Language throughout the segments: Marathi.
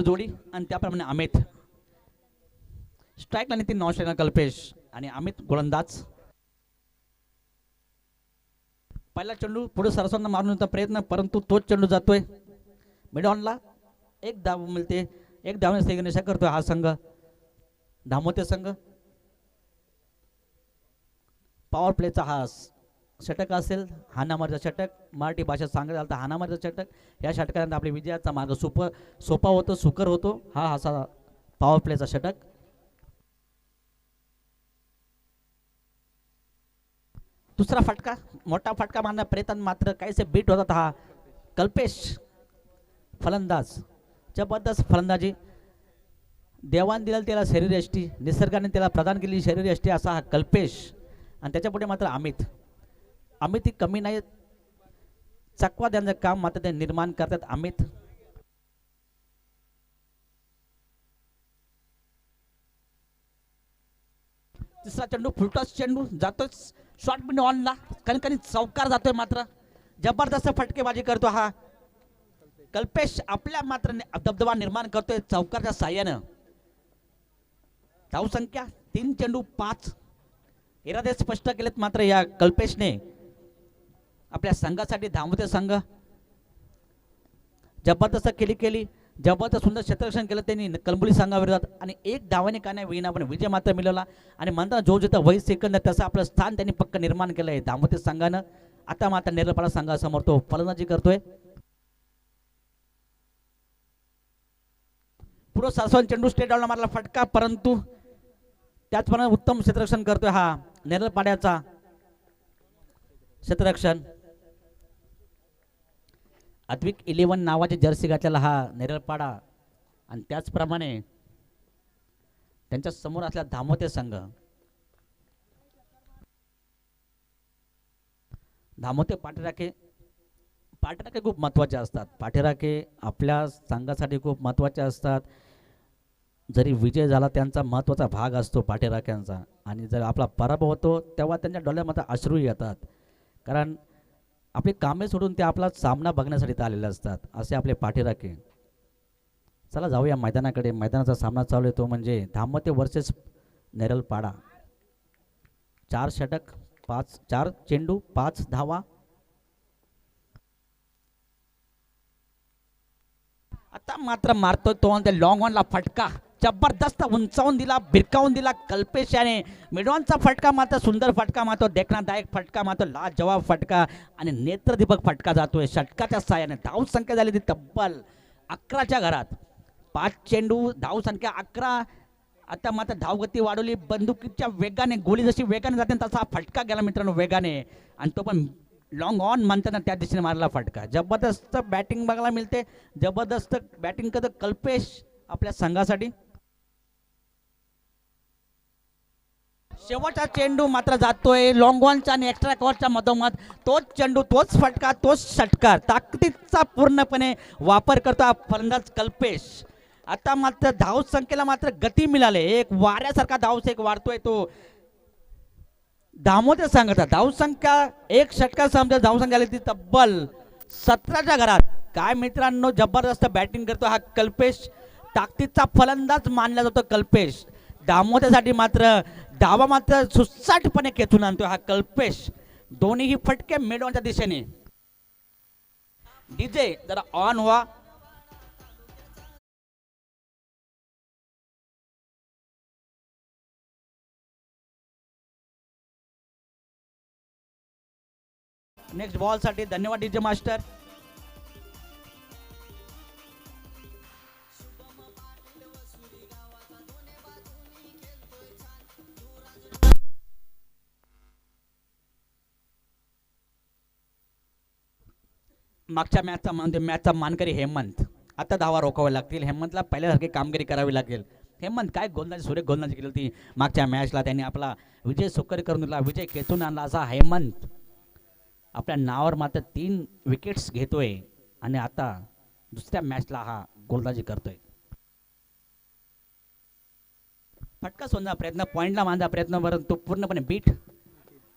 जोडी आणि त्याप्रमाणे अमित स्ट्राईकला नितीन, नॉन स्ट्राईकला कल्पेश आणि अमित गोलंदाज. पहिला चेंडू पुढे सरसांना मारण्याचा प्रयत्न, परंतु तोच चेंडू जातोय मिडॉनला. एक धाव मिळते, एक धावने निशा करतोय हा संघ धामोते संघ. पॉवर प्लेचा हा षटक असेल, हाणामारीचा षटक मराठी भाषेत सांगायचं झालं तर हाणामारीचा षटक. या षटकानंतर आपल्या विजयाचा मार्ग सोपा होतो, सुकर होतो. हा असा पॉवर प्लेचा षटक. दुसरा फटका, मोठा फटका मारण्याचा प्रयत्न, मात्र काहीसे बीट होतात. हा कल्पेश फलंदाज, जबरदस्त फलंदाजी. देवान दिलेला त्याला शरीरयष्टी, निसर्गाने त्याला प्रदान केलेली शरीरयष्टी असा हा कल्पेश. आणि त्याच्यापुढे मात्र अमित ही कमी नाही, चकवा त्यांचं काम मात्र ते निर्माण करतात अमित. तिसरा चेंडू फुलटॉस चेंडू जातोच शॉर्ट मिड ऑनला, कणकणी चौकार जातोय, मात्र जबरदस्त फटकेबाजी करतो हा कल्पेश. आपल्या मात्र दबदबा निर्माण करतोय चौकारच्या साह्यानं. धावसंख्या 3 चेंडू 5. इरादे स्पष्ट केलेत मात्र या कल्पेशने. आपल्या संघासाठी धावते संघ जबरदस्त केली जबरदस्त सुंदर क्षेत्ररक्षण केलं त्यांनी कलंबुली संघाविरोधात. आणि एक धावाने का नाही विना पण विजय मात्र मिळवला. आणि म्हणताना जो जिथं वही सेकंद तसं आपलं स्थान त्यांनी पक्क निर्माण केलं आहे धामोते संघानं. आता मात्र नेरळपाडा संघासमोर तो फलंदाजी करतोय. पुढे सरस्वती चेंडू स्टेट डाऊनला मारला फटका, परंतु त्याचप्रमाणे उत्तम क्षेत्ररक्षण करतोय हा नेरळपाड्याचा क्षेत्ररक्षण. अद्विक 11 नावाची जर्सी घातलेला हा नेरळपाडा. आणि त्याचप्रमाणे त्यांच्या समोर असलेला धामोते संघ. धामोते पाठीराखे खूप महत्त्वाचे असतात. पाठीराखे आपल्या संघासाठी खूप महत्त्वाचे असतात. जरी विजय झाला त्यांचा महत्त्वाचा भाग असतो पाठीराख्यांचा. आणि जर आपला पराभव होतो तेव्हा त्यांच्या डोळ्यामध्ये अश्रू येतात, कारण आपली कामे सोडून ते आपला सामना बघण्यासाठी आलेले असतात असे आपले पाठीराखे. चला जाऊया मैदानाकडे. मैदानाचा सामना चालू आहे तो म्हणजे धामोते वर्सेस नेरळपाडा. 4 षटक 4 चेंडू 5 धावा. आता मात्र मारतोय तो लॉंग ऑनला फटका, जबरदस्त उंचावून दिला, भिरकावून दिला कल्पेश याने. मिडॉनचा फटका मात्र सुंदर फटका मारतो, देखणादायक फटका मारतो, लाजवाब फटका आणि नेत्रदीपक फटका जातोय षटकाच्या साह्याने. धाव संख्या झाली ती तब्बल 11च्या घरात. 5 चेंडू धाव संख्या 11. आता मात्र धावगती वाढवली, बंदुकीच्या वेगाने गोळी जशी वेगाने जाते तसा फटका गेला मित्रांनो वेगाने. आणि तो पण लॉंग ऑन म्हणताना त्या दिशेने मारला फटका. जबरदस्त बॅटिंग बघायला मिळते, जबरदस्त बॅटिंग करतो कल्पेश आपल्या संघासाठी. शेवटचा चेंडू मात्र जातोय लॉंग ऑनचा आणि एक्स्ट्रा कव्हरच्या मधोमध. तोच चेंडू, तोच फटका, तोच षटकार, ताकदीचा पूर्णपणे वापर करतो फलंदाज कल्पेश. आता मात्र धाव संख्येला मात्र गती मिळाली, एक वाऱ्यासारखा धावसेक वाढतोय तो धामोते संघाचा. धावसंख्या एक षटका संपल्या, धावसंख्या आली ती तब्बल 17च्या घरात. काय मित्रांनो जबरदस्त बॅटिंग करतो हा कल्पेश, ताकदीचा फलंदाज मानला जातो कल्पेश. धामोतेसाठी मात्र धावा मात्र सुसाटपणे खेचून आणतो हा कल्पेश. दोन्हीही फटके मिडॉनच्या दिशेने. डीजे जरा ऑन व्हा. नेक्स्ट बॉल साठी धन्यवाद डीजे मास्टर. मागच्या मॅचचा मानकरी हेमंत. आता धावा रोखाव्या लागतील हेमंतला, पहिल्यासारखी कामगिरी करावी लागेल. हेमंत काय गोलंदाजी, सुरेख गोलंदाजी केली होती मागच्या मॅचला. त्यांनी आपला विजय सुकर करून दिला, विजय खेचून आणला असा हेमंत आपल्या नावावर मात्र 3 विकेट्स घेतोय. आणि आता दुसऱ्या मॅचला हा गोलंदाजी करतोय. फटका सोडण्याचा प्रयत्न, पॉइंटला मारण्याचा प्रयत्न, परंतु पूर्णपणे बीट.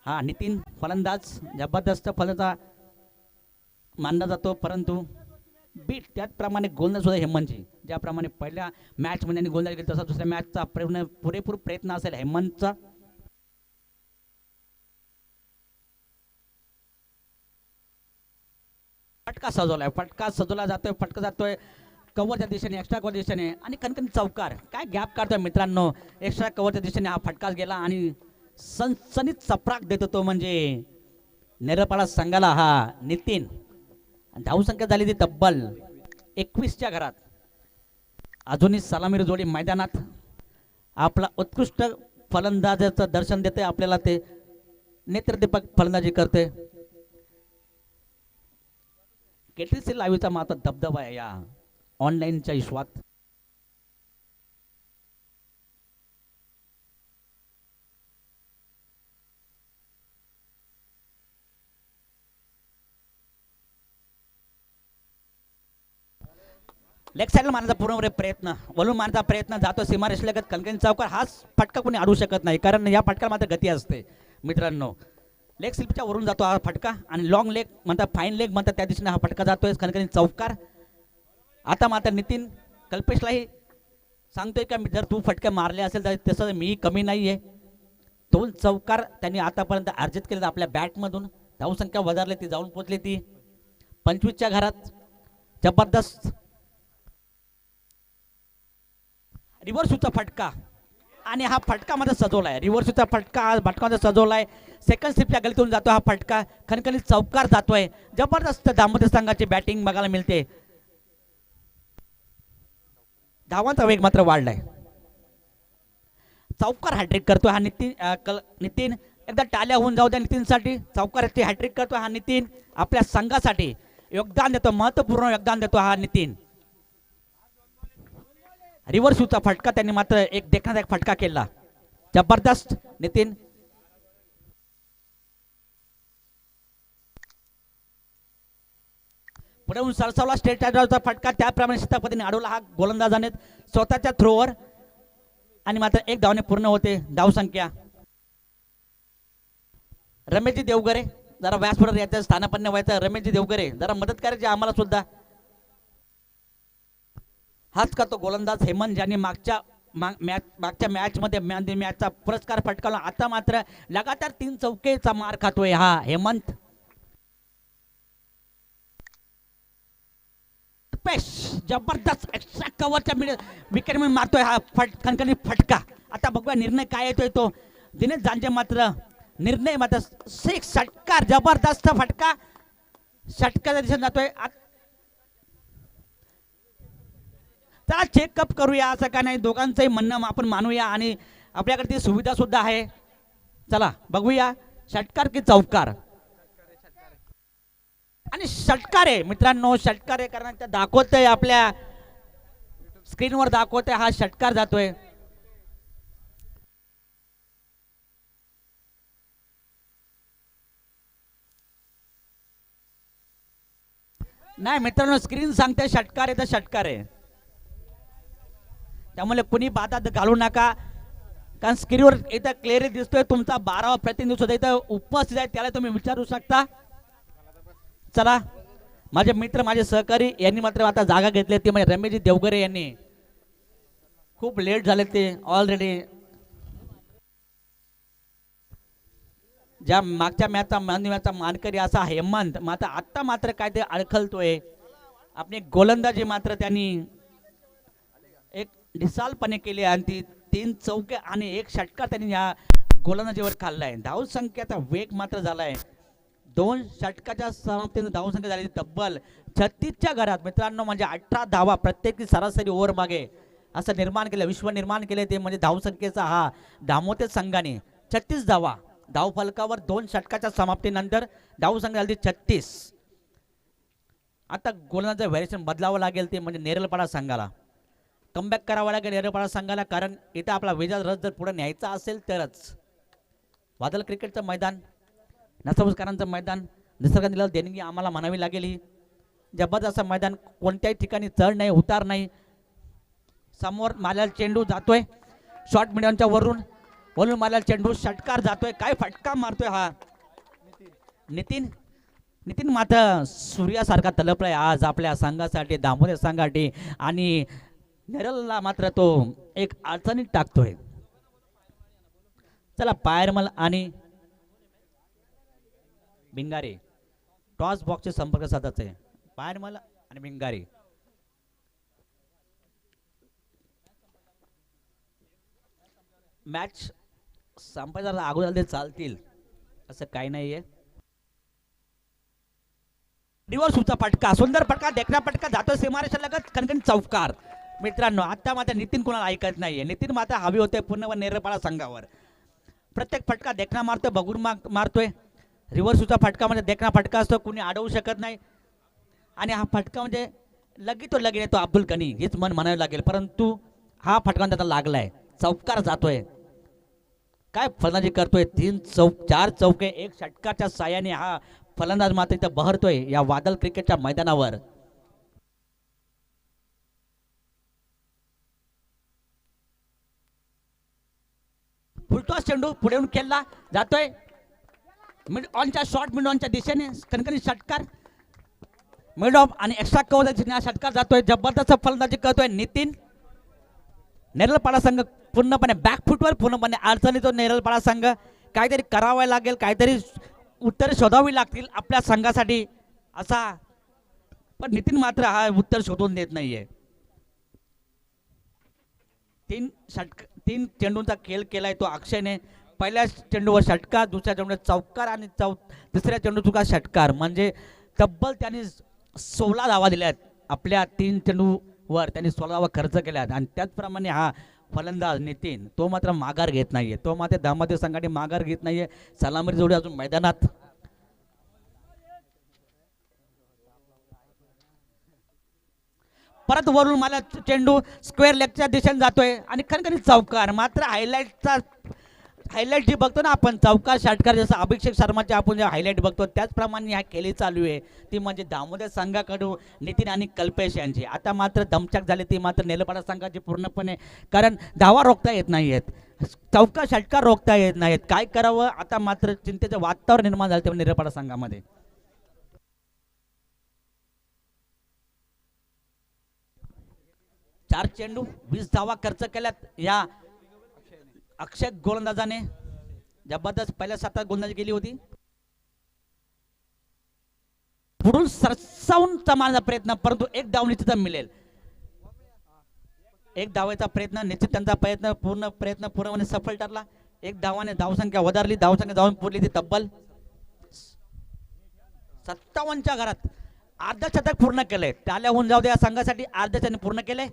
हा नितीन फलंदाज, जबरदस्त फलंदाज मानला जातो, परंतु बीट त्याचप्रमाणे गोलंदाज सुद्धा हेमंतजी ज्याप्रमाणे पहिल्या मॅच मध्ये त्यांनी गोलंदाज केली तसा दुसऱ्या मॅचचा पुरेपूर प्रयत्न असेल हेमंतचा. फटका सजवला जातोय फटका जातोय कव्हरच्या दिशेने एक्स्ट्रा कव्हर दिशेने आणि कणकणी चौकार काय गॅप काढतोय मित्रांनो. एक्स्ट्रा कव्हरच्या दिशेने हा फटका गेला आणि सनसनीत चपराक देतो तो म्हणजे नेरळपाडा संघाला हा नितीन. धावसंख्या झाली ती तब्बल 21च्या घरात. अजूनही सलामीर जोडी मैदानात आपला उत्कृष्ट फलंदाजाचं दर्शन देते आपल्याला. ते नेत्रदीपक फलंदाजी करते. केटीसी लाईव्हचा मात्र दबदबा आहे या ऑनलाईनच्या विश्वात. लेग साईडला मारण्याचा पूर्ण प्रयत्न वळून मारण्याचा प्रयत्न जातो सीमारेषेलगत कणकणी चौकार. हाच फटका कोणी अडू शकत नाही कारण या फटका मात्र गती असते मित्रांनो. लेग स्लिपच्या वरून जातो हा फटका आणि लॉंग लेग म्हणतात फाईन लेग म्हणतात त्या दिशेने हा फटका जातोय कणकणी चौकार. आता मात्र नितीन कल्पेशलाही सांगतोय का जर तू फटके मारले असेल तर तसं मी कमी नाही आहे. 2 चौकार त्यांनी आतापर्यंत अर्जित केले आपल्या बॅटमधून. धावसंख्या वधारली ती जाऊन पोचली ती 25च्या घरात. जबरदस्त रिव्हर्सचा फटका आणि हा फटका मध्ये सजवलाय. रिव्हर्सचा फटका हा भटकामध्ये सजवलाय. सेकंड स्लिपच्या गलीतून जातो हा फटका. खणखणीत चौकार जातोय. जबरदस्त दामोदर संघाची बॅटिंग बघायला मिळते. धावांचा वेग मात्र वाढलाय. चौकार हॅट्रिक करतोय हा नितीन. एकदा टाळ्या होऊन जाऊ द्या नितीनसाठी. चौकाराची हॅट्रिक करतोय हा नितीन. आपल्या संघासाठी योगदान देतो महत्वपूर्ण योगदान देतो हा नितीन. रिव्हर्सचा फटका त्यांनी मात्र एक देखण्याचा एक फटका केला. जबरदस्त नितीन. पुढे सरसावला स्टेट चा फटका त्याप्रमाणे सीतापतीने अडवला हा गोलंदाजाने स्वतःच्या थ्रोवर आणि मात्र एक धावने पूर्ण होते धावसंख्या. रमेशजी देवगरे जरा व्यासपीठावर याच्या स्थानापन्न व्हायचं. रमेशजी देवगरे जरा मदत करायची आम्हाला सुद्धा. हाच का तो गोलंदाज हेमंत ज्यांनी मागच्या मॅच मध्ये मॅचचा पुरस्कार पटकावला. आता मात्र लगातार 3 चौकेचा मार खातोय हा हेमंत. जबरदस्त एक्स्ट्रा कव्हरच्या विकेट मध्ये मारतोय हा खणखणी फटका. आता बघूया निर्णय काय येतोय तो. दिनेश जांजे मात्र निर्णय मात्र 6 षटकार. जबरदस्त फटका षटकाच्या दिशेने जातोय. चला चेकअप करूया असं काय नाही. दोघांचंही म्हणणं आपण मानूया आणि आपल्याकडे ती सुविधा सुद्धा आहे. चला बघूया षटकार की चौकार. आणि षटकार आहे मित्रांनो. षटकार आहे कारण त्या दाखवतंय आपल्या स्क्रीनवर दाखवतंय हा षटकार जातोय. नाही मित्रांनो स्क्रीन सांगते षटकार आहे तर षटकार आहे. त्यामुळे कुणी बाधा घालू नका कारण स्क्रीनवर इथं क्लिअर दिसतोय तुमचा 12वा प्रतिनिधी सुद्धा इथं उपस्थित आहे. त्याला तुम्ही विचारू शकता. चला माझे मित्र माझे सहकारी यांनी मात्र आता जागा घेतली ती म्हणजे रमेशजी देवगरे यांनी. खूप लेट झाले ते ऑलरेडी. ज्या मागच्या मॅचचा मानकरी असा हेमंत मात्र आता मात्र काय ते अडखलतोय. आपली गोलंदाजी मात्र त्यांनी एक ढिसालपणे केली आणि ती 3 चौके आणि 1 षटकार त्यांनी या गोलंदाजीवर खाल्लाय. धावसंख्येचा वेग मात्र झालाय. 2 षटकाच्या समाप्तीने धावसंख्या झाली तब्बल 36च्या घरात मित्रांनो. म्हणजे 18 धावा प्रत्येक सरासरी ओव्हर मागे असं निर्माण केलं विश्व निर्माण केले ते म्हणजे धावसंख्येचा हा दामोदर संघाने 36 धावा. धावफलकावर 2 षटकाच्या समाप्तीनंतर धावसंख्या झाली 36. आता गोलंदाजाचं व्हेरिएशन बदलावं लागेल ते म्हणजे नेरळपाडा संघाला कमबॅक करावा लागेल. नेरळपाडा संघाला कारण इथं आपला वेजा रस जर पुढे न्यायचा असेल तरच. वादळ क्रिकेटचं मैदान नसबुसकारांचं मैदान निसर्गाने दिलेलं देणगी आम्हाला म्हणावी लागेल. ही जबरदस्त मैदान कोणत्याही ठिकाणी चढ नाही उतार नाही. समोर मालाल चेंडू जातोय शॉर्ट मिडियमच्या वरून मालाल चेंडू षटकार जातोय. काय फटका मारतोय हा नितीन. नितीन मात्र सूर्यासारखा तलपलाय आज आपल्या संघासाठी, दामोदर संघासाठी, आणि नेरलला मात्र तो एक अडचणीत टाकतोय. चला पायरमल आणि भिंगारे टॉस बॉक्सचे संपर्क साधायचे. पायरमल आणि भिंगारे. मॅच संपायला अगोदर चालतील असं काही नाहीये. रिव्हर्सचा फटका, सुंदर फटका, देखना फटका जातो सीमारेषा लगत, कणकण चौकार. मित्रांनो आता मात्र नितीन कोणाला ऐकत नाहीये. नितीन मात्र हवी होते पूर्ण नेरळपाडा संघावर. प्रत्येक फटका देखना मारतोय, बघून मारतोय. रिव्हर्सचा फटका म्हणजे देखना फटका असतो, कुणी अडवू शकत नाही. आणि हा फटका म्हणजे लगी तो लगी येतो अब्दुल गनी हेच मन म्हणावं लागेल, परंतु हा फटका त्याला लागलाय, चौकार जातोय. काय फलंदाजी करतोय, 4 चौके 1 षटकाच्या साहाय्याने हा फलंदाज मात्र इथं बहरतोय या वादळ क्रिकेटच्या मैदानावर. फुलटॉस चेंडू पुढे येऊन खेळला जातोय मिड ऑनच्या शॉर्ट मिड ऑनच्या दिशेने, कणकणी षटकार मिड ऑफ आणि एक्स्ट्रा कव्हर षटकार जातोय. जबरदस्त फलंदाजी करतोय नितीन. नेरळपाडा संघ पूर्णपणे बॅकफुटवर, पूर्णपणे अडचणीतो नेरळपाडा संघ. काहीतरी करावं लागेल, काहीतरी उत्तर शोधावी लागतील आपल्या संघासाठी असा, पण नितीन मात्र हा उत्तर शोधून देत नाहीये. 3 चेंडूंचा खेळ केलाय तो अक्षयने. पहिल्या चेंडूवर षटकार, दुसऱ्या चेंडूवर चौकार आणि तिसऱ्या चेंडू चुका षटकार, म्हणजे तब्बल त्यांनी 16 धावा दिल्यात. आपल्या 3 चेंडूवर त्यांनी 16 धावा खर्च केल्यात. आणि त्याचप्रमाणे हा फलंदाज नितीन तो मात्र माघार घेत नाहीये. तो मात्र दामोदर संघाने माघार घेत नाहीये. सलामी जोडी अजून मैदानात. परत वरून मला चेंडू स्क्वेअर लेगच्या दिशेने जातोय आणि खणखणीत चौकार. मात्र हायलाइट जी बघतो ना आपण, चौकार षटकार, जसं अभिषेक शर्माचे आपण जे हायलाइट बघतो त्याचप्रमाणे ह्या खेळी चालू आहे. ती म्हणजे दामोदर संघाकडून नितीन आणि कल्पेश यांची. आता मात्र दमछाक झाली ती मात्र नेरळपाडा संघाची पूर्णपणे, कारण धावा रोखता येत नाहीयेत, चौकार षटकार रोखता येत नाहीत. काय करावं आता मात्र चिंतेचं वातावरण निर्माण झालं तेव्हा नेरळपाडा संघामध्ये. चार चेंडू 20 धावा खर्च केल्यात या अक्षय गोलंदाजाने. जबरदस्त पहिल्या 7 गोलंदाजी केली होती. पुढून सरसावून मारण्याचा प्रयत्न, परंतु एक धाव निश्चित मिळेल. एक धावेचा प्रयत्न निश्चित, त्यांचा प्रयत्न पूर्णपणे सफल ठरला. एक धावाने धावसंख्या वधारली, धावसंख्या धावून पुरली ती तब्बल 57च्या घरात. अर्धशतक पूर्ण केलंय, टाळ्या होऊन जाऊ द्या संघासाठी. अर्धशतक पूर्ण केलंय.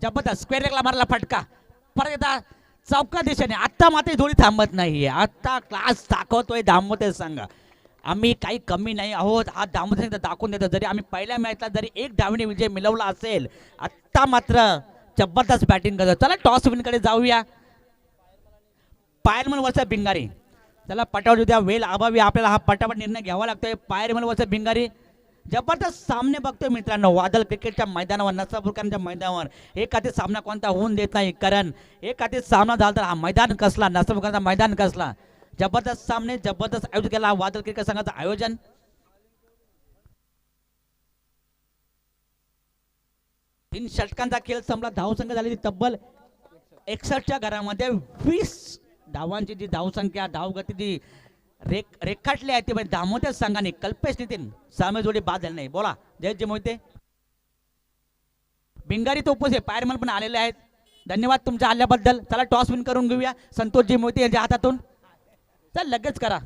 जबरदस्त स्क्वेअर लेगला मारला फटका, परत एकदा चौका दिशेने. आता मात्र जोडी थांबत नाहीये. आता क्लास दाखवतोय दामोदर संघ. आम्ही काही कमी नाही आहोत, हा दामोदर संघ दाखवून देतो. जरी आम्ही पहिल्या मॅचला जरी एक धावने विजय मिळवला असेल, आता मात्र जबरदस्त बॅटिंग करतो. चला टॉस विनकडे जाऊया. पायरमन वर्सेस भिंगारी. चला पटावर उद्या वेळ अभावी आपल्याला हा पटापट निर्णय घ्यावा लागतोय. पायरमन वर्सेस भिंगारी जबरदस्त सामने बघतोय मित्रांनो वादळ क्रिकेटच्या मैदानावर, नसापूरकरांच्या मैदानावर. एक हाती सामना कोणता होऊन देत नाही, कारण एक हाती सामना झाला तर हा मैदान कसला, नसापूरकरांचा मैदान कसला. जबरदस्त सामने, जबरदस्त आयोजित केला वादळ क्रिकेट संघाचं आयोजन. तीन षटकांचा खेळ संपला. धावसंख्या झालेली तब्बल 61च्या घरामध्ये. 20 धावांची जी धावसंख्या, धावगती जी रेखाटली आहे ती म्हणजे दामोदर संघाने. कल्पेश नितीन सामे जोडी बाद झाली नाही. बोला जयजी मोहिते. भिंगारी तो उपस्थित, पायरमल पण आलेले आहेत. धन्यवाद तुमच्या आल्याबद्दल. चला टॉस विन करून घेऊया संतोषजी मोहिते यांच्या हातातून. चल लगेच करा.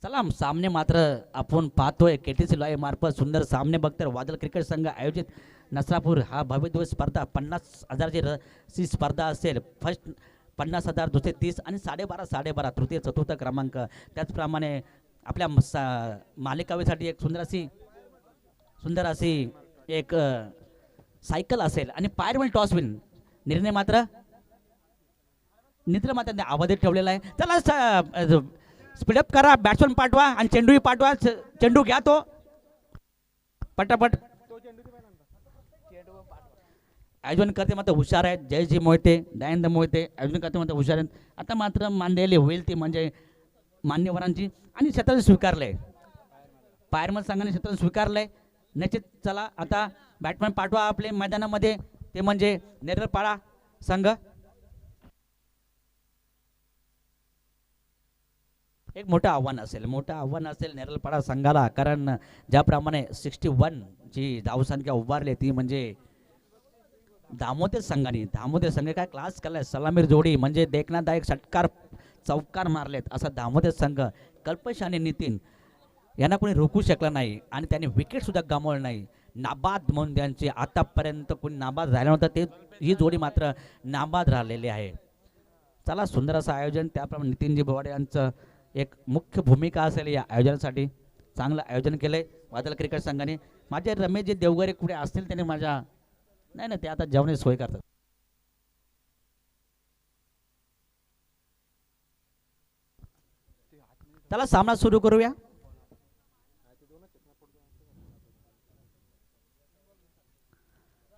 चला सामने मात्र आपण पाहतोय केटीसी लाईव्ह मार्फत. सुंदर सामने बघतोय. वादळ क्रिकेट संघ आयोजित नसरापूर हा भव्य दिवस स्पर्धा 50,000ची स्पर्धा असेल. 50,000 दुसरे 30 आणि 12.5 12.5 तृतीय चतुर्थ क्रमांक. त्याचप्रमाणे आपल्या मालिकावीसाठी एक सुंदर अशी एक सायकल असेल आणि पायरवेल टॉस विन निर्णय मात्र त्यांनी अवधीत ठेवलेला आहे. चला स्पीडअप करा, बॅट्समन पाठवा आणि चेंडूही पाठवा. चेंडू घ्या तो पटापट. आयोजन करते मात्र हुशार आहेत, जयजी मोहिते, दयानंद मोहिते आयोजन करते मात्र हुशार आहेत. आता मात्र मानलेली होईल ती म्हणजे मान्यवरांची आणि क्षेत्र स्वीकारलंय, पायरमल संघाने क्षेत्र स्वीकारलंय निश्चित. चला आता बॅट्समॅन पाठवा आपले मैदानामध्ये, ते म्हणजे नेरळपाडा संघ. एक मोठं आव्हान असेल नेरळपाडा संघाला, कारण ज्याप्रमाणे 61 जी धावसंख्या उभारली ती म्हणजे दामोदर संघ काय क्लास केलाय. सलामीर जोडी म्हणजे देखणादायक षटकार चौकार मारलेत असा दामोदर संघ. कल्पेश आणि नितीन यांना कोणी रोखू शकलं नाही आणि त्यांनी विकेट सुद्धा गमावलं नाही. नाबाद म्हणून त्यांची आतापर्यंत कोणी नाबाद राहिलं नव्हतं, ते ही जोडी मात्र नाबाद राहिलेली आहे. चला सुंदर असं आयोजन, त्याप्रमाणे नितीनजी बोवाडे यांचं एक मुख्य भूमिका असेल या आयोजनासाठी. चांगलं आयोजन केलंय वादळ क्रिकेट संघाने. माझे रमेशजी देवगरे कुठे असतील त्याने माझ्या नाही ते आता जेवणाची सोय करतात. चला सामना सुरू करूया.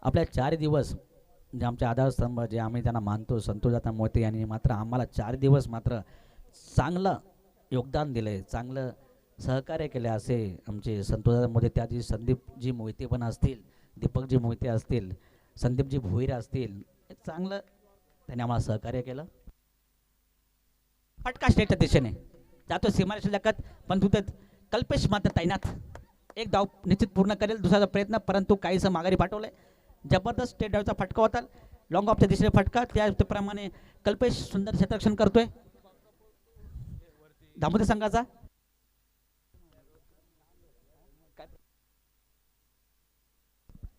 आपल्या 4 दिवस जे आमचे आधारस्तंभ जे आम्ही त्यांना मानतो संतोषदादा मोहिते यांनी मात्र आम्हाला 4 दिवस मात्र चांगलं योगदान दिलंय, चांगलं सहकार्य केले असे आमचे संतोषदादा मोहिते, त्याची संदीपजी मोहिते पण असतील, दीपकजी मोहिते असतील, संदीपजी भोईर असतील. एक चांगलं त्यांनी आम्हाला सहकार्य केलं. फटका स्टेटच्या दिशेने जातो सीमारेषा लगत, पण तिथे कल्पेश मात्र तैनात. एक धाव निश्चित पूर्ण करेल, दुसरा प्रयत्न परंतु काहीसं माघारी पाठवलंय. जबरदस्त स्टेट डावचा फटका होता, लॉंग ऑफच्या दिशेने फटका. त्याप्रमाणे कल्पेश सुंदर क्षेत्ररक्षण करतोय दामोदर संघाचा.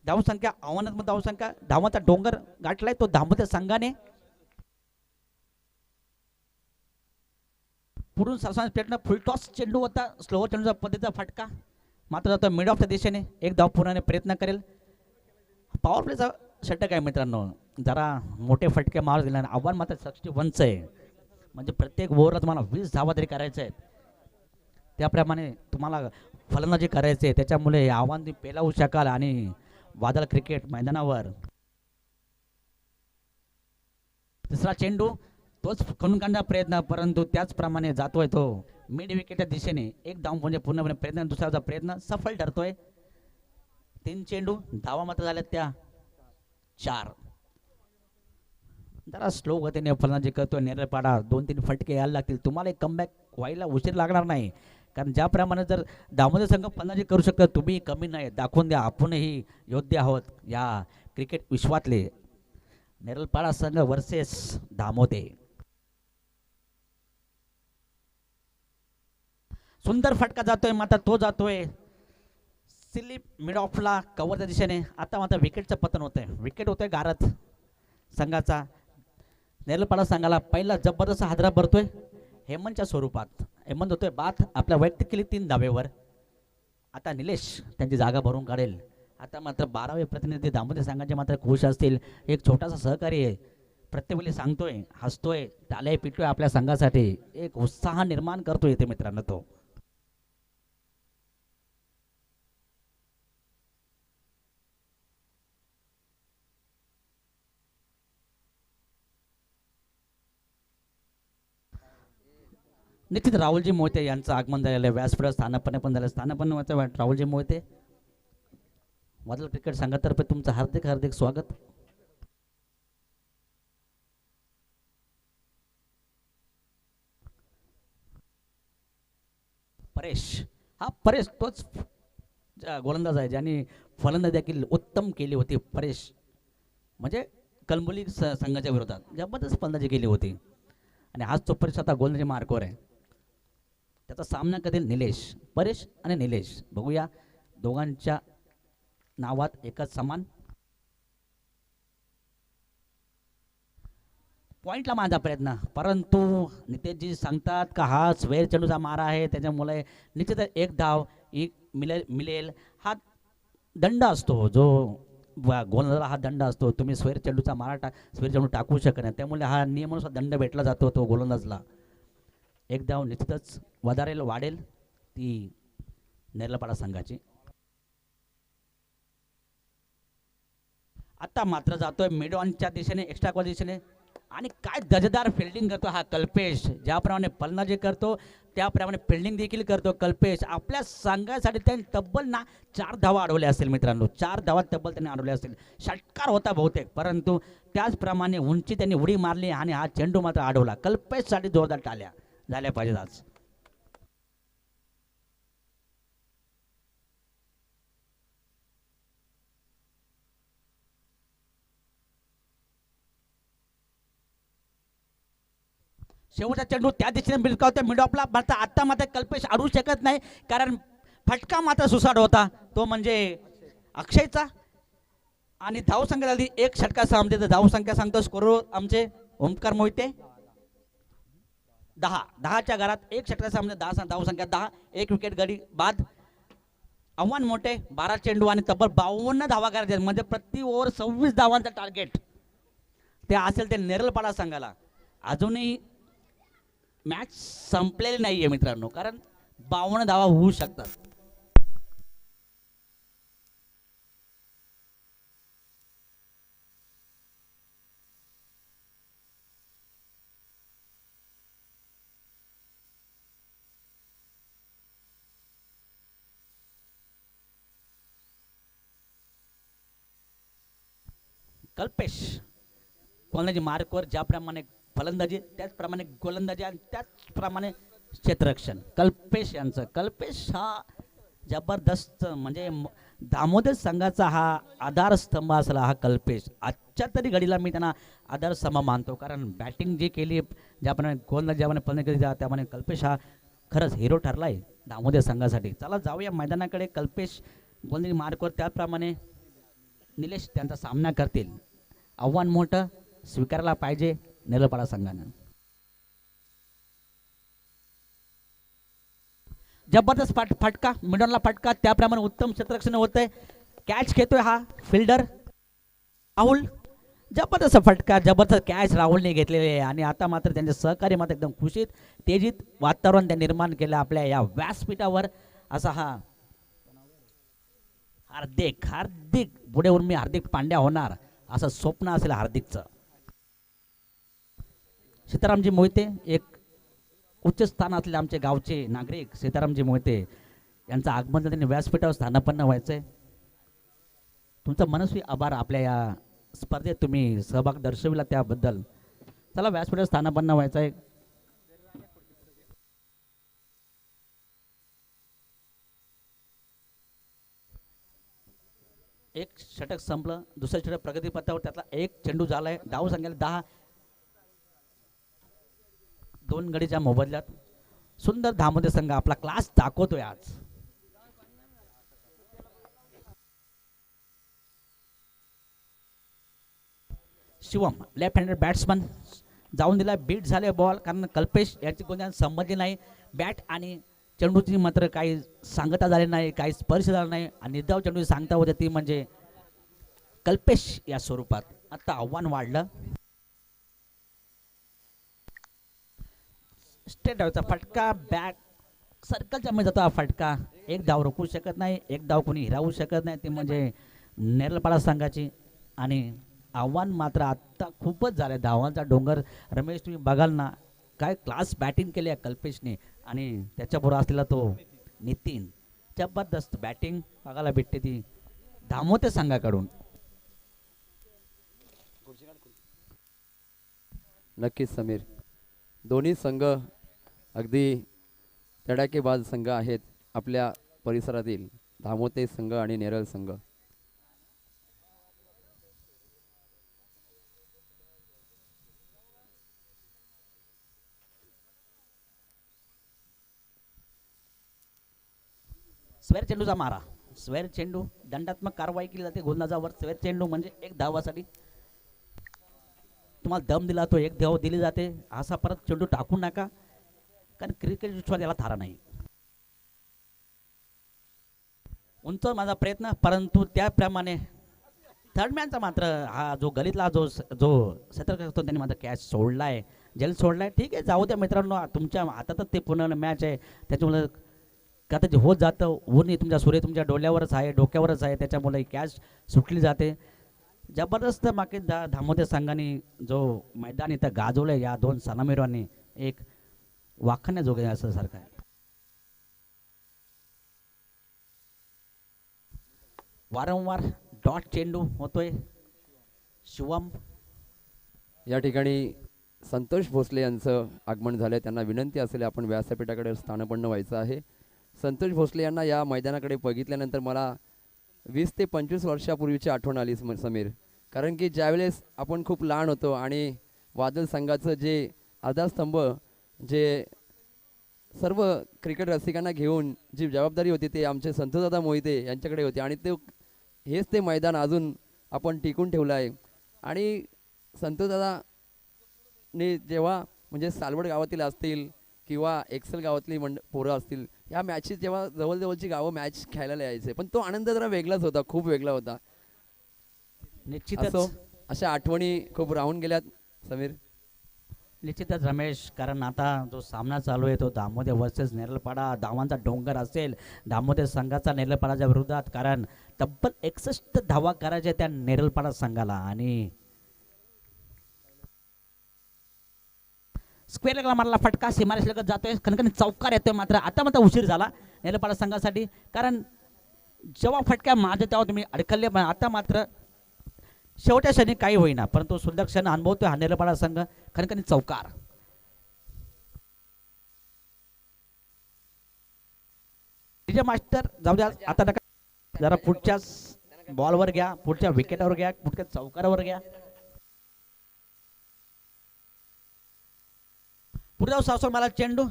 धावसंख्या आव्हानात्मक धावसंख्या, धावांचा डोंगर गाठलाय तो दामोदर संघाने. पुढून सरसाने प्लेटनं फुल टॉस चेंडू होता, स्लोवर चेंडूचा पद्धतीचा फटका मात्र जातो मिड ऑफच्या दिशेने. एक धाव पूर्ण प्रयत्न करेल. पॉवर प्लेचा षटक आहे मित्रांनो, जरा मोठे फटके मार दिला. आव्हान मात्र 61चं आहे, म्हणजे प्रत्येक ओव्हरला तुम्हाला 20 धावा तरी करायचे आहेत. त्याप्रमाणे तुम्हाला फलंदाजी करायचे आहे, त्याच्यामुळे हे आव्हान तुम्ही पेलावू शकाल. आणि वादळ क्रिकेट मैदानावर तिसरा चेंडू तोच खणून काढण्याचा प्रयत्न, परंतु त्याचप्रमाणे जातोय तो मिड विकेटच्या दिशेने. एक धाव म्हणजे पूर्णपणे प्रयत्न, दुसऱ्याचा प्रयत्न सफल ठरतोय. 3 चेंडू, धावा मात्र झाल्यात त्या 4. जरा स्लो गतीने फलंदाजी करतोय नेरळपाडा. 2-3 फटके यायला लागतील, तुम्हाला एक कमबॅक व्हायला उशीर लागणार नाही. कारण ज्याप्रमाणे जर दामोदर संघ फलंदाजी करू शकता, तुम्ही कमी नाही, दाखवून द्या आपणही योद्धे आहोत या क्रिकेट विश्वातले. नेरळपाडा संघ वर्सेस दामोदे. सुंदर फटका जातोय, मात्र तो जातोय स्लिप मिड ऑफला कव्हरच्या दिशेने. आता मात्र विकेटचं पतन होतंय, विकेट होतोय गारत संघाचा. नेरळपाडा संघाला पहिला जबरदस्त हादरा भरतोय हेमंतच्या स्वरूपात. हेमंत होतोय बाद, आपल्या वैयक्तिक केली 3 धावेवर. आता निलेश त्यांची जागा भरून काढेल. आता मात्र 12वे प्रतिनिधी दामोदर संघाचे मात्र खुश असतील. एक छोटासा सहकारी आहे, प्रत्येक वेळी सांगतोय, हसतोय, टाळ्या पिटतोय आपल्या संघासाठी, एक उत्साह निर्माण करतोय इथे मित्रांनो तो. निश्चित राहुलजी मोहिते यांचं आगमन झालेलं आहे. व्यासपीठात स्थानापन्न पण झालं, स्थानापन्न राहुलजी मोहिते. वादळ क्रिकेट संघातर्फे तुमचं हार्दिक हार्दिक स्वागत. परेश तोच गोलंदाज आहे ज्यांनी फलंदाजी देखील उत्तम केली होती. परेश म्हणजे कलंबोली संघाच्या विरोधात जबरदस्त फलंदाजी केली होती आणि आज तो परेश आता गोलंदाजी मार्कवर आहे. त्याचा सामना करेल निलेश. परेश आणि निलेश, बघूया दोघांच्या नावात एकच समान पॉईंटला माझा प्रयत्न, परंतु नितेशजी सांगतात का हा स्वेर चेंडूचा मारा आहे, त्याच्यामुळे निश्चितच एक धाव मिळेल मिळेल. हा दंड असतो जो गोलंदाजाला हा दंड असतो, तुम्ही स्वेर चेंडूचा मारा स्वेर चेंडू टाकू शकत नाही, त्यामुळे हा नियमानुसार दंड भेटला जातो तो गोलंदाजला. एक धाव निश्चितच वाढेल ती नेरलपाडा संघाची. आता मात्र जातोय मिडऑनच्या दिशेने, एक्स्ट्रा कॉल दिशेने, आणि काय दर्जेदार फिल्डिंग करतो हा कल्पेश. ज्याप्रमाणे फलंदाजी करतो त्याप्रमाणे फिल्डिंग देखील करतो कल्पेश. आपल्या संघासाठी त्यांनी तब्बल ना 4 धावा अडवल्या असतील मित्रांनो, 4 धावा तब्बल त्यांनी अडवल्या असतील. षटकार होता बहुतेक, परंतु त्याचप्रमाणे उंची त्यांनी उडी मारली आणि हा चेंडू मात्र अडवला. कल्पेशसाठी जोरदार टाळ्या झाल्या पाहिजेत आज. शेवटचा चेंडू त्या दिशेने बिलकावते मिडऑफला, मात्र आता मात्र कल्पेश अडवू शकत नाही, कारण फटका मात्र सुसाट होता तो म्हणजे अक्षयचा. आणि धावसंख्या झाली एक षटका सामने, तर धावसंख्या सांगतो स्कोर आमचे ओमकार मोहिते 10च्या घरात, एक षटका सामने 10 धावसंख्या 10, एक विकेट गडी बाद. आव्हान मोठे, 12 चेंडू आणि तब्बल 52 धावा करायचे, म्हणजे प्रति ओव्हर 26 धावांचा टार्गेट ते असेल ते नेरलपाडा संघाला. अजूनही मॅच संपलेली नाहीये मित्रांनो, कारण 52 धावा होऊ शकतात. कल्पेश गोलंदाजी मार्कवर, ज्याप्रमाणे फलंदाजी त्याचप्रमाणे गोलंदाजी आणि त्याचप्रमाणे क्षेत्ररक्षण कल्पेश यांचं. कल्पेश हा जबरदस्त, म्हणजे दामोदर संघाचा हा आधारस्तंभ असला हा कल्पेश. आजच्या तरी घडीला मी त्यांना आधारस्तंभ मानतो, कारण बॅटिंग जी केली, ज्याप्रमाणे गोलंदाजी ज्याप्रमाणे फलंदाजी केली, त्याप्रमाणे कल्पेश हा खरंच हिरो ठरला आहे दामोदर संघासाठी. चला जाऊया मैदानाकडे. कल्पेश गोलंदाजी मार्कवर, त्याप्रमाणे निलेश त्यांचा सामना करतील. आव्हान मोठं स्वीकारायला पाहिजे नेरलपाडा संघानं. जबरदस्त फटका, मिडॉनला फटका, त्याप्रमाणे उत्तम क्षेत्ररक्षण होतंय. कॅच घेतोय हा फिल्डर राहुल, जबरदस्त फटका, जबरदस्त कॅच राहुलने घेतलेले आहे. आणि आता मात्र त्यांचे सहकारी मात्र एकदम खुशीत तेजीत वातावरण त्यांनी निर्माण केलं आपल्या या व्यासपीठावर. असा हा हार्दिक पुढे मी हार्दिक पांड्या होणार असं स्वप्न असेल हार्दिकचं. सीतारामजी मोहिते, एक उच्च स्थानातले आमचे गावचे नागरिक सीतारामजी मोहिते यांचं आगमन त्यांनी व्यासपीठावर स्थानापन्न व्हायचंय. तुमचा मनस्वी आभार, आपल्या या स्पर्धेत तुम्ही सहभाग दर्शविला त्याबद्दल. चला व्यासपीठावर स्थानापन्न व्हायचंय. एक षटक संपलं, दुसरं षटक प्रगतीपथावर, त्यातला एक चेंडू झालाय. धाव संख्या 10, 2 गडीच्या मोबदल्यात. सुंदर धामोदर संघ आपला क्लास दाखवतोय आज. शिवम लेफ्ट हँडेड बॅट्समन जाऊन दिला, बीट झाले बॉल, कारण कल्पेश याची कोणत्या संमती नाही. बॅट आणि चेंडूची मात्र काही सांगता झाली नाही, काही स्पर्श झाला नाही, आणि निर्धाव चेंडू सांगता होते ती म्हणजे कल्पेश या स्वरूपात. आता आव्हान वाढलं. स्ट्रेट डावचा फटका, बॅक सर्कलच्या मध्ये जातो हा फटका. एक धाव रोखू शकत नाही, एक धाव कोणी हिरावू शकत नाही, ती म्हणजे नेरलपाडा संघाची. आणि आव्हान मात्र आत्ता खूपच झालं, धावांचा डोंगर. रमेश तुम्ही बघाल ना, काय क्लास बॅटिंग केली आहे कल्पेशने, आणि त्याच्याबरोबर असलेला तो नितीन, जबरदस्त बॅटिंग बघायला भेटते ती दामोदर संघाकडून. नक्कीच समीर, दोन्ही संघ अगदी तडाखेबाज संघ आहेत आपल्या परिसरातील, दामोदर संघ आणि नेरळ संघ. स्वेर चेंडूचा मारा, स्वेर चेंडू, दंडात्मक कारवाई केली जाते गोलंदाजावर. स्वेर चेंडू म्हणजे एक धावासाठी तुम्हाला दम दिला तो एक धाव दिली जाते, असा परत चेंडू टाकू नका, कारण क्रिकेट विश्वात याला थारा नाही. उंच माझा प्रयत्न, परंतु त्याप्रमाणे थर्डमॅनचा मात्र हा जो गलीतला जो सतर्क असतो त्यांनी मात्र कॅच सोडलाय, जेल सोडलाय. ठीक आहे, जाऊ द्या मित्रांनो, तुमच्या हातातच ते पूर्ण मॅच आहे, त्याच्यामुळे कदाचित होत जातं. ऊन तुमच्या सूर्य तुमच्या डोळ्यावरच आहे, डोक्यावरच आहे, त्याच्यामुळे कॅच सुटली जाते. जबरदस्त मागे धामोते संघाने जो मैदान इथं गाजवलं या दोन सलामीरांनी, एक वाखाण्याजोगे असं सारखं आहे. वारंवार डॉट चेंडू होतोय. शिवम या ठिकाणी संतोष भोसले यांचं आगमन झालं. त्यांना विनंती असेल आपण व्यासपीठाकडे स्थानपन्न व्हायचं आहे. संतोष भोसले यांना या मैदानाकडे बघितल्यानंतर मला 20 ते 25 वर्षापूर्वीची आठवण आली समीर. कारण की ज्यावेळेस आपण खूप लहान होतो आणि वादळ संघाचं जे आधारस्तंभ, जे सर्व क्रिकेट रसिकांना घेऊन जी जबाबदारी होती ते आमचे संतोषदादा मोहिते यांच्याकडे होती, आणि हेच ते मैदान अजून आपण टिकून ठेवलं आहे. आणि संतोषदादाने जेव्हा म्हणजे सालवड गावातील असतील किंवा एक्सेल गावातली पोरं असतील, या मॅचेस जेव्हा जवळजवळची गावं मॅच खेळायला यायचे, पण तो आनंद जरा वेगळाच होता, खूप वेगळा होता. निश्चितच अशा आठवणी खूप राहून गेल्यात समीर. निश्चितच रमेश, कारण आता जो सामना चालू आहे तो दामोदर वर्सेस नेरलपाडा, धावांचा डोंगर असेल दामोदर संघाचा नेरलपाडाच्या विरोधात, कारण तब्बल 61 धावा करायच्या त्या नेरलपाडा संघाला. आणि स्क्वेअर लेगला मारला फटका, सीमारेषेलगत जातोय, कणकणी चौकार येतोय. मात्र उशीर झाला नेरलपाडा संघासाठी, कारण जेव्हा फटका मारते तेव्हा तुम्ही अडकले, पण आता मात्र शेवटच्या क्षणी काही होईना, परंतु सुंदर क्षण अनुभवतोय हा नेरलपाडा संघ. खणखणी चौकार. डीजे मास्टर जाऊ द्या आता, नका जरा पुढच्या बॉलवर घ्या, पुढच्या विकेटवर घ्या, पुढच्या चौकारावर घ्या. पुढे जाऊ सावसर मला चेंडू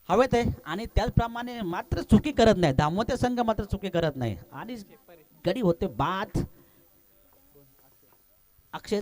हवेत आहे, आणि त्याचप्रमाणे मात्र चुकी करत नाही दामोदर संघ, मात्र चुकी करत नाही, आणि गडी होते बाद. अक्षय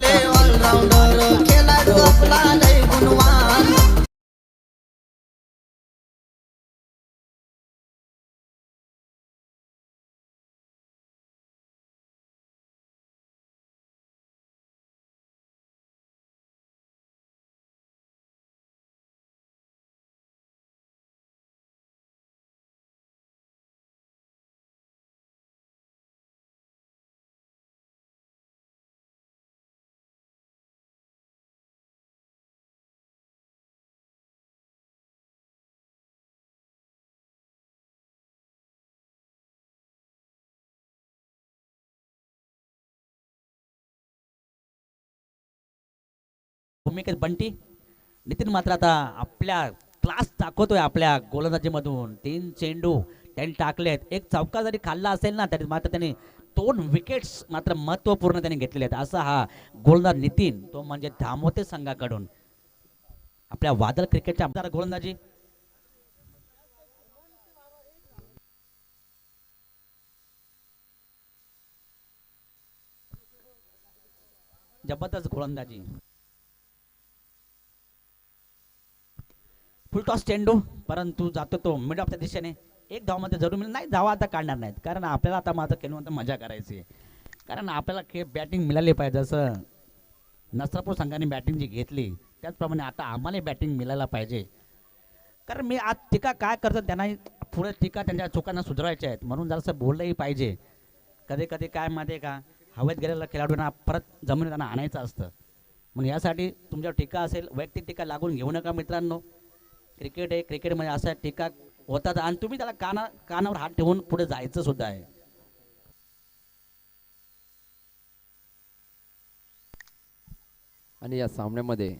भूमिकेत बंटी. नितीन मात्र आता आपल्या क्लास दाखवतोय आपल्या गोलंदाजीमधून. 3 चेंडू त्यांनी टाकलेत, एक चौका जरी खाल्ला असेल ना तरी मात्र त्यांनी 2 विकेट्स मात्र महत्वपूर्ण त्यांनी घेतलेले आहेत. असा हा गोलंदाज नितीन, तो म्हणजे दामोदर संघाकडून आपल्या वादळ क्रिकेटच्या आमदार गोलंदाजी. जबरदस्त गोलंदाजी. फुल टॉस चेंडू, परंतु जातो तो मिड ऑफ च्या दिशेने. एक धावमध्ये जरूर मिळेल, नाही धावा आता काढणार नाहीत, कारण आपल्याला आता माझं खेळून मजा करायची आहे, कारण आपल्याला खेळ बॅटिंग मिळाली पाहिजे. जसं नसरापूर संघाने बॅटिंग जी घेतली त्याचप्रमाणे आता आम्हाला बॅटिंग मिळायला पाहिजे. कारण मी आज टीका काय करतो, त्यांना पुढे टीका त्यांच्या चुकांना सुधारायच्या आहेत, म्हणून जरासं बोललंही पाहिजे. कधी कधी काय माहिती आहे का, हवेत गेलेल्या खेळाडूंना परत जमिनीत त्यांना आणायचं असतं, म्हणून यासाठी तुमच्यावर टीका असेल वैयक्तिक टीका लागून घेऊ नका मित्रांनो. क्रिकेट आहे, क्रिकेटमध्ये असा टीका होतात, आणि तुम्ही त्याला कानावर हात ठेवून पुढे जायचं सुद्धा आहे. आणि या सामन्यामध्ये